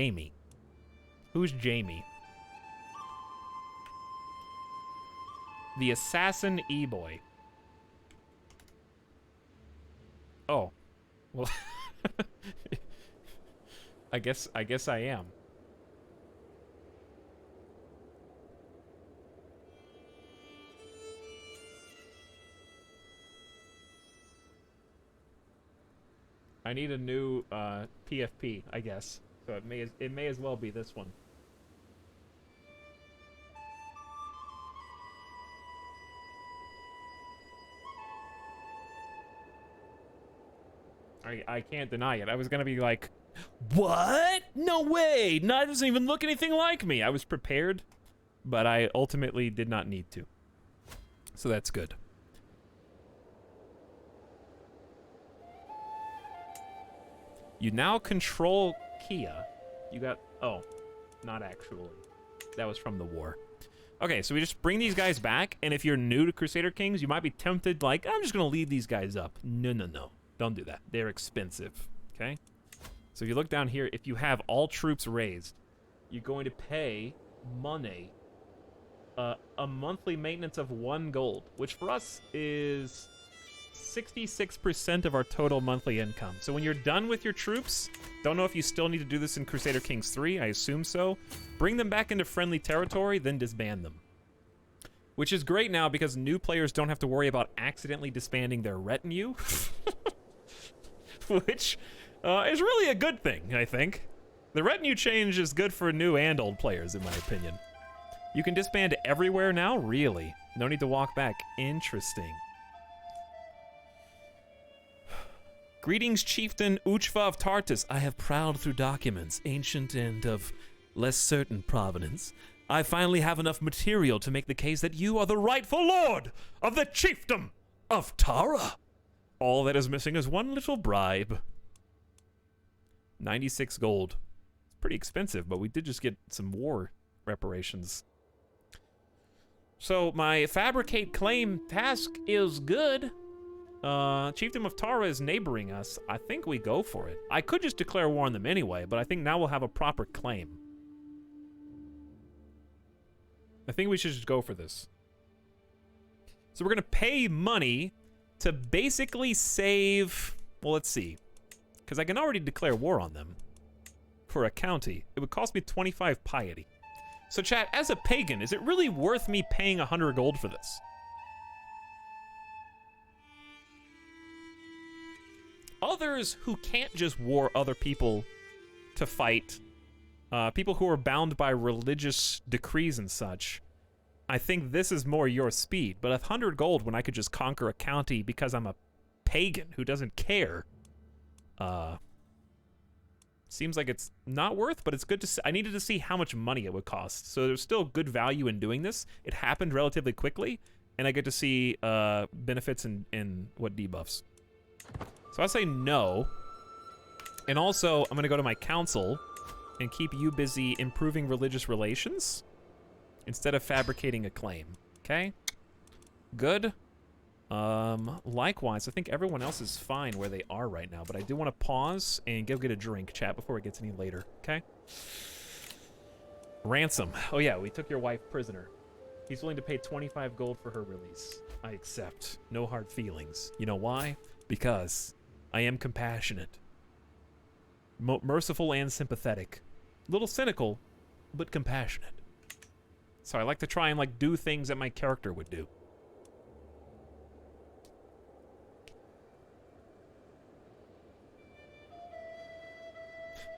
Jamie. Who's Jamie? The assassin E-boy. Oh. Well, I guess I am. I need a new PFP, I guess. So it may as well be this one. I can't deny it. I was gonna be like, what? No way! No, it doesn't even look anything like me. I was prepared, but I ultimately did not need to. So that's good. You now control Kia. You got... Oh, not actually. That was from the war. Okay, so we just bring these guys back, and if you're new to Crusader Kings, you might be tempted, like, I'm just gonna leave these guys up. No, no, no. Don't do that. They're expensive, okay? So if you look down here, if you have all troops raised, you're going to pay money, a monthly maintenance of 1 gold, which for us is 66% of our total monthly income. So when you're done with your troops, don't know if you still need to do this in Crusader Kings 3, I assume so, bring them back into friendly territory, then disband them. Which is great now because new players don't have to worry about accidentally disbanding their retinue. Which is really a good thing, I think. The retinue change is good for new and old players, in my opinion. You can disband everywhere now? Really? No need to walk back. Interesting. Greetings, Chieftain Uchva of Tartus. I have prowled through documents, ancient and of less certain provenance. I finally have enough material to make the case that you are the rightful lord of the Chiefdom of Tara. All that is missing is one little bribe. 96 gold. It's pretty expensive, but we did just get some war reparations. So my fabricate claim task is good. Chiefdom of Tara is neighboring us. I think we go for it. I could just declare war on them anyway, but I think now we'll have a proper claim. I think we should just go for this. So we're gonna pay money to basically save, well, let's see, because I can already declare war on them for a county. It would cost me 25 piety. So chat, as a pagan, is it really worth me paying 100 gold for this? Others who can't just war other people to fight, people who are bound by religious decrees and such, I think this is more your speed. But 100 gold when I could just conquer a county because I'm a pagan who doesn't care, seems like it's not worth, but it's good to see. I needed to see how much money it would cost. So there's still good value in doing this. It happened relatively quickly, and I get to see benefits in what debuffs. So I say no. And also, I'm gonna go to my council and keep you busy improving religious relations instead of fabricating a claim, okay? Good. Likewise, I think everyone else is fine where they are right now, but I do want to pause and go get a drink, chat, before it gets any later, okay? Ransom. Oh yeah, we took your wife prisoner. He's willing to pay 25 gold for her release. I accept. No hard feelings. You know why? Because I am compassionate. Merciful and sympathetic. A little cynical, but compassionate. So I like to try and, like, do things that my character would do.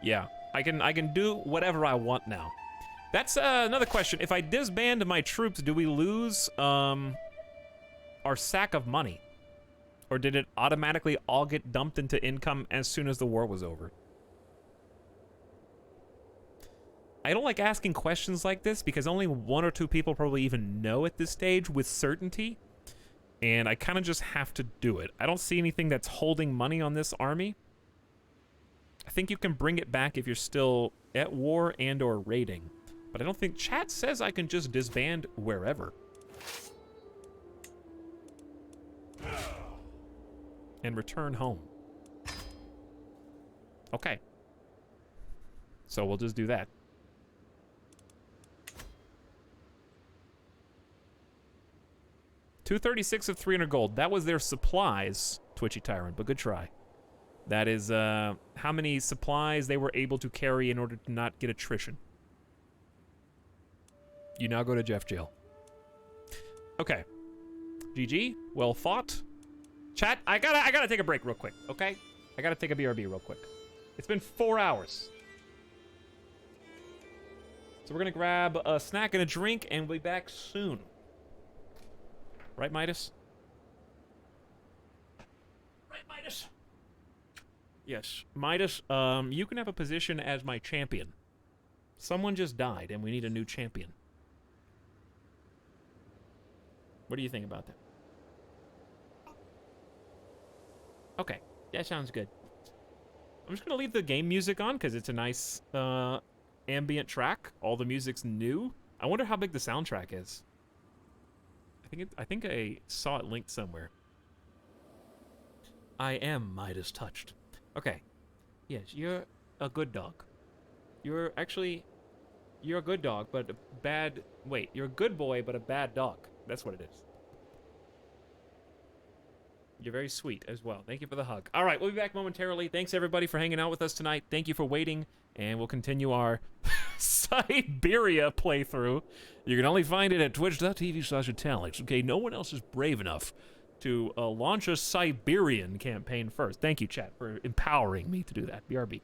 Yeah, I can do whatever I want now. That's another question. If I disband my troops, do we lose our sack of money? Or did it automatically all get dumped into income as soon as the war was over? I don't like asking questions like this because only 1 or 2 people probably even know at this stage with certainty. And I kind of just have to do it. I don't see anything that's holding money on this army. I think you can bring it back if you're still at war and or raiding. But I don't think chat says I can just disband wherever. And return home. Okay. So we'll just do that. $236 of 300 gold. That was their supplies, Twitchy Tyrant, but good try. That is how many supplies they were able to carry in order to not get attrition. You now go to Jeff jail. Okay. GG. Well fought. Chat, I gotta take a break real quick, okay? I gotta take a BRB real quick. It's been 4 hours. So we're gonna grab a snack and a drink, and we'll be back soon. Right, Midas? Right, Midas? Yes. Midas, you can have a position as my champion. Someone just died, and we need a new champion. What do you think about that? Okay, that sounds good. I'm just gonna leave the game music on, because it's a nice, ambient track. All the music's new. I wonder how big the soundtrack is. I think I saw it linked somewhere. I am Midas touched. Okay. Yes, you're a good dog. You're a good dog, but a bad... Wait, you're a good boy, but a bad dog. That's what it is. You're very sweet as well. Thank you for the hug. All right, we'll be back momentarily. Thanks, everybody, for hanging out with us tonight. Thank you for waiting, and we'll continue our Siberia playthrough. You can only find it at twitch.tv/Etalyx. Okay, no one else is brave enough to launch a Siberian campaign first. Thank you, chat, for empowering me to do that. BRB.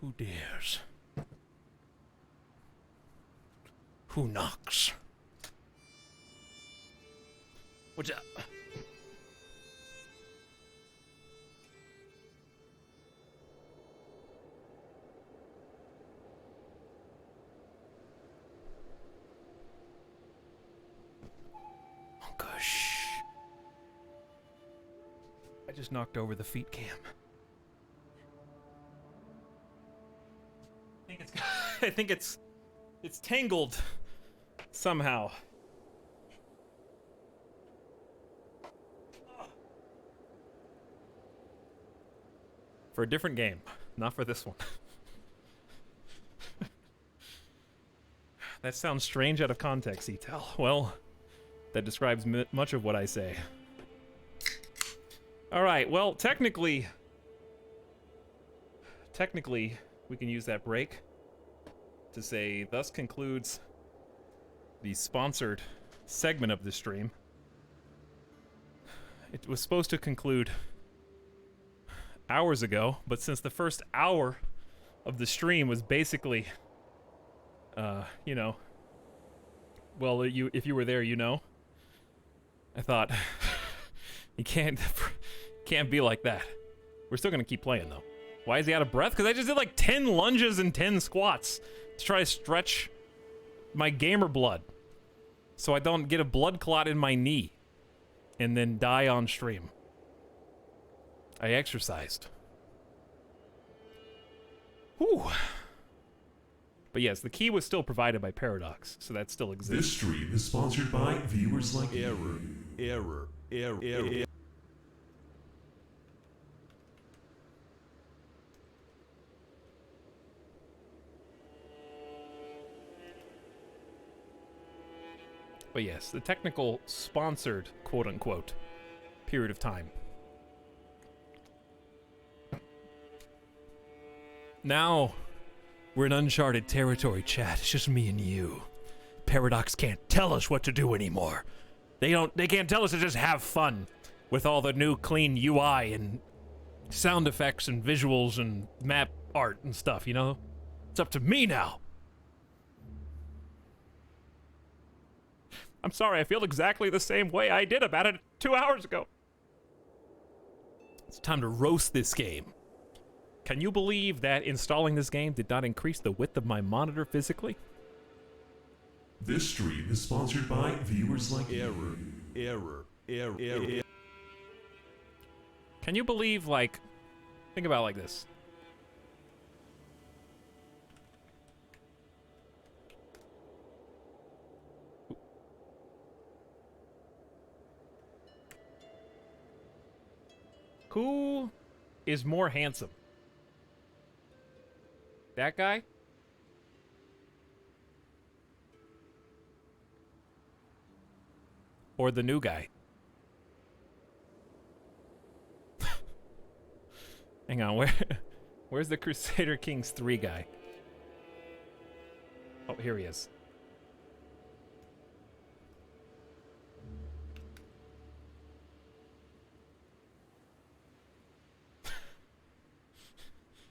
Who dares? Who knocks? What's up? Oh, gosh. I just knocked over the feet cam. I think it's tangled somehow. For a different game, not for this one. That sounds strange out of context, Etal. Well, that describes much of what I say. Alright, well, technically, we can use that break to say, thus concludes the sponsored segment of this stream. It was supposed to conclude hours ago, but since the first hour of the stream was basically, you know, well, if you were there, you know, I thought, you can't be like that. We're still gonna keep playing, though. Why is he out of breath? Because I just did like 10 lunges and 10 squats to try to stretch my gamer blood so I don't get a blood clot in my knee and then die on stream. I exercised. Whew. But yes, the key was still provided by Paradox, so that still exists. This stream is sponsored by viewers like Error. But yes, the technical sponsored, quote-unquote, period of time. Now, we're in uncharted territory, chat. It's just me and you. Paradox can't tell us what to do anymore. They can't tell us to just have fun with all the new clean UI and sound effects and visuals and map art and stuff, you know? It's up to me now. I'm sorry, I feel exactly the same way I did about it 2 hours ago. It's time to roast this game. Can you believe that installing this game did not increase the width of my monitor physically? This stream is sponsored by viewers like Error. Can you believe, like, think about it like this. Who is more handsome? That guy? Or the new guy? Hang on, where's the Crusader Kings 3 guy? Oh, here he is.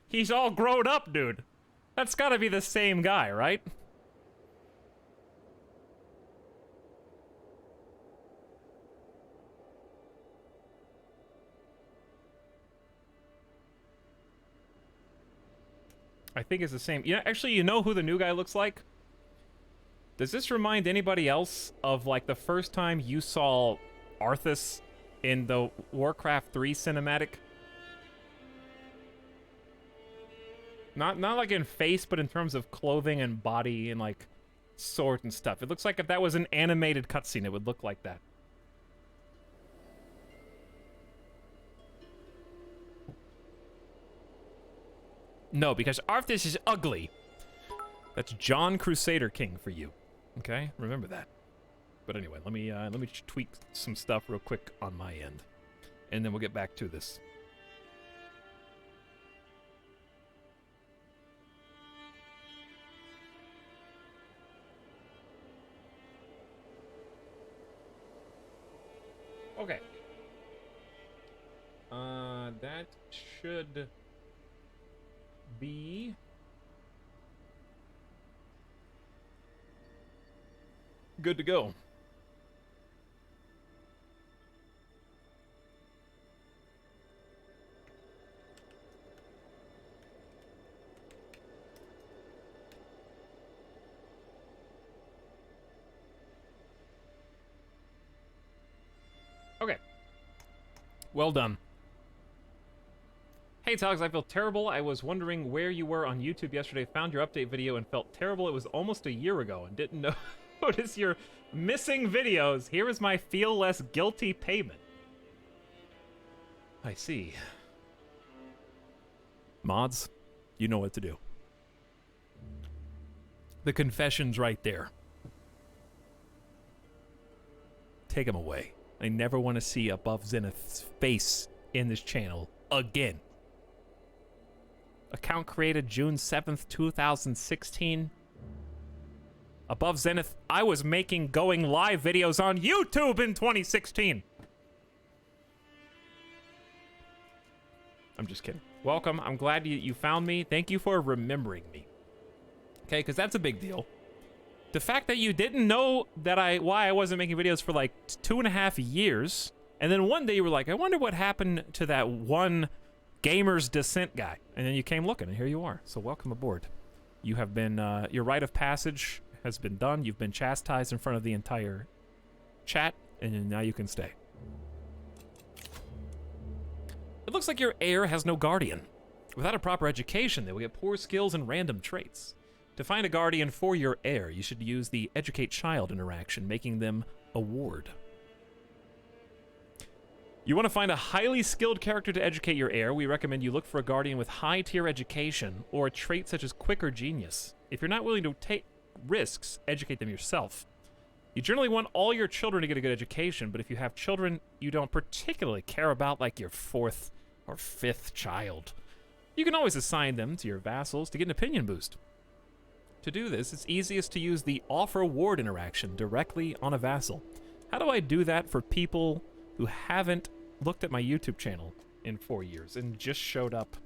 He's all grown up, dude. That's gotta be the same guy, right? I think it's the same. Yeah, actually, you know who the new guy looks like? Does this remind anybody else of, like, the first time you saw Arthas in the Warcraft 3 cinematic? Not like in face, but in terms of clothing and body and, like, sword and stuff. It looks like if that was an animated cutscene, it would look like that. No, because Arthas is ugly. That's John Crusader King for you. Okay? Remember that. But anyway, let me tweak some stuff real quick on my end. And then we'll get back to this. Okay. That should be good to go. Okay. Well done. Hey, Etalyx, I feel terrible. I was wondering where you were on YouTube yesterday. Found your update video and felt terrible. It was almost a year ago and didn't notice your missing videos. Here is my feel less guilty payment. I see. Mods, you know what to do. The confession's right there. Take him away. I never want to see Above Zenith's face in this channel again. Account created June 7th, 2016. Above Zenith, I was making going live videos on YouTube in 2016. I'm just kidding. Welcome. I'm glad you found me. Thank you for remembering me. Okay, because that's a big deal. The fact that you didn't know that why I wasn't making videos for like 2.5 years, and then one day you were like, I wonder what happened to that one Gamer's Descent guy, and then you came looking, and here you are. So welcome aboard. You have been, your rite of passage has been done. You've been chastised in front of the entire chat, and now you can stay. It looks like your heir has no guardian. Without a proper education, they will get poor skills and random traits. To find a guardian for your heir, you should use the Educate Child interaction, making them a ward. You want to find a highly skilled character to educate your heir, we recommend you look for a guardian with high-tier education or a trait such as Quick or Genius. If you're not willing to take risks, educate them yourself. You generally want all your children to get a good education, but if you have children you don't particularly care about, like your 4th or 5th child, you can always assign them to your vassals to get an opinion boost. To do this, it's easiest to use the Offer Ward interaction directly on a vassal. How do I do that for people who haven't looked at my YouTube channel in 4 years and just showed up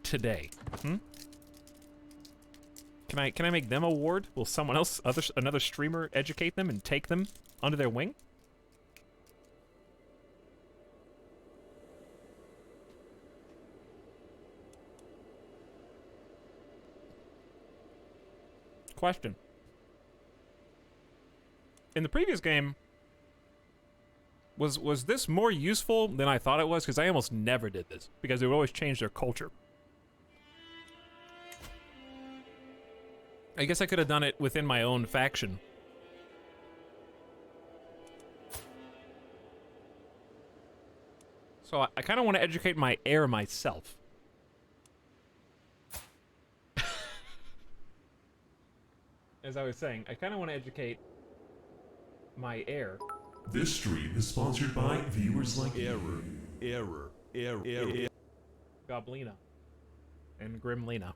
today? Can I make them a ward? Will someone else, another streamer, educate them and take them under their wing? Question. In the previous game, was this more useful than I thought it was? Because I almost never did this, because they would always change their culture. I guess I could have done it within my own faction. So I kind of want to educate my heir myself. As I was saying, I kind of want to educate my heir. This stream is sponsored by viewers like Error. Goblina. And Grimlina.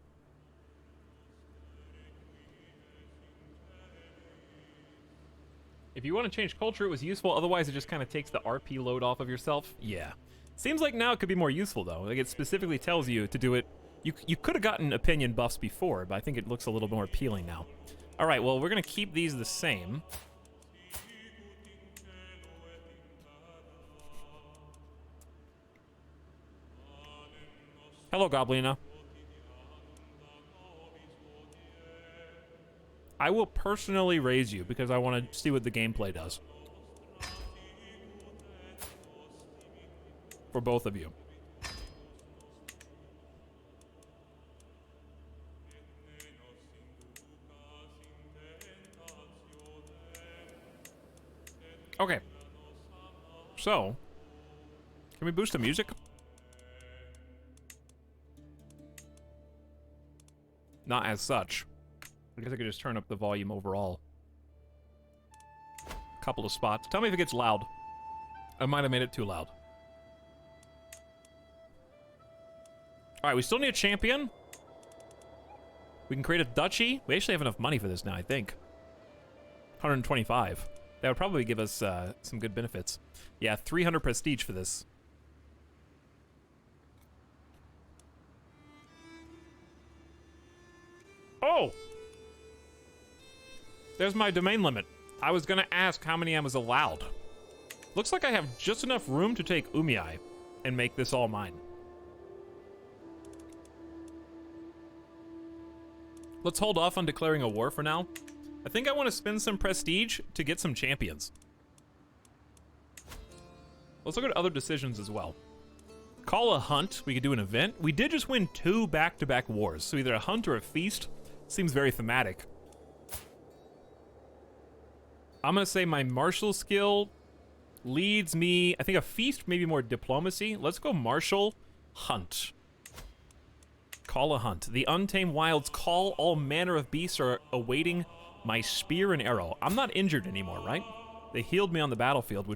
If you want to change culture, it was useful. Otherwise, it just kind of takes the RP load off of yourself. Yeah. Seems like now it could be more useful, though. Like, it specifically tells you to do it. You could have gotten opinion buffs before, but I think it looks a little more appealing now. All right, well, we're going to keep these the same. Hello, Goblina. I will personally raise you because I want to see what the gameplay does. For both of you. Okay. So, can we boost the music? Not as such. I guess I could just turn up the volume overall. Couple of spots. Tell me if it gets loud. I might have made it too loud. Alright, we still need a champion. We can create a duchy. We actually have enough money for this now, I think. 125. That would probably give us some good benefits. Yeah, 300 prestige for this. Oh! There's my domain limit. I was gonna ask how many I was allowed. Looks like I have just enough room to take Umiai and make this all mine. Let's hold off on declaring a war for now. I think I want to spend some prestige to get some champions. Let's look at other decisions as well. Call a hunt. We could do an event. We did just win 2 back-to-back wars, so either a hunt or a feast. Seems very thematic. I'm going to say my martial skill leads me... I think a feast, maybe more diplomacy. Let's go martial, hunt. Call a hunt. The untamed wilds call. All manner of beasts are awaiting my spear and arrow. I'm not injured anymore, right? They healed me on the battlefield, which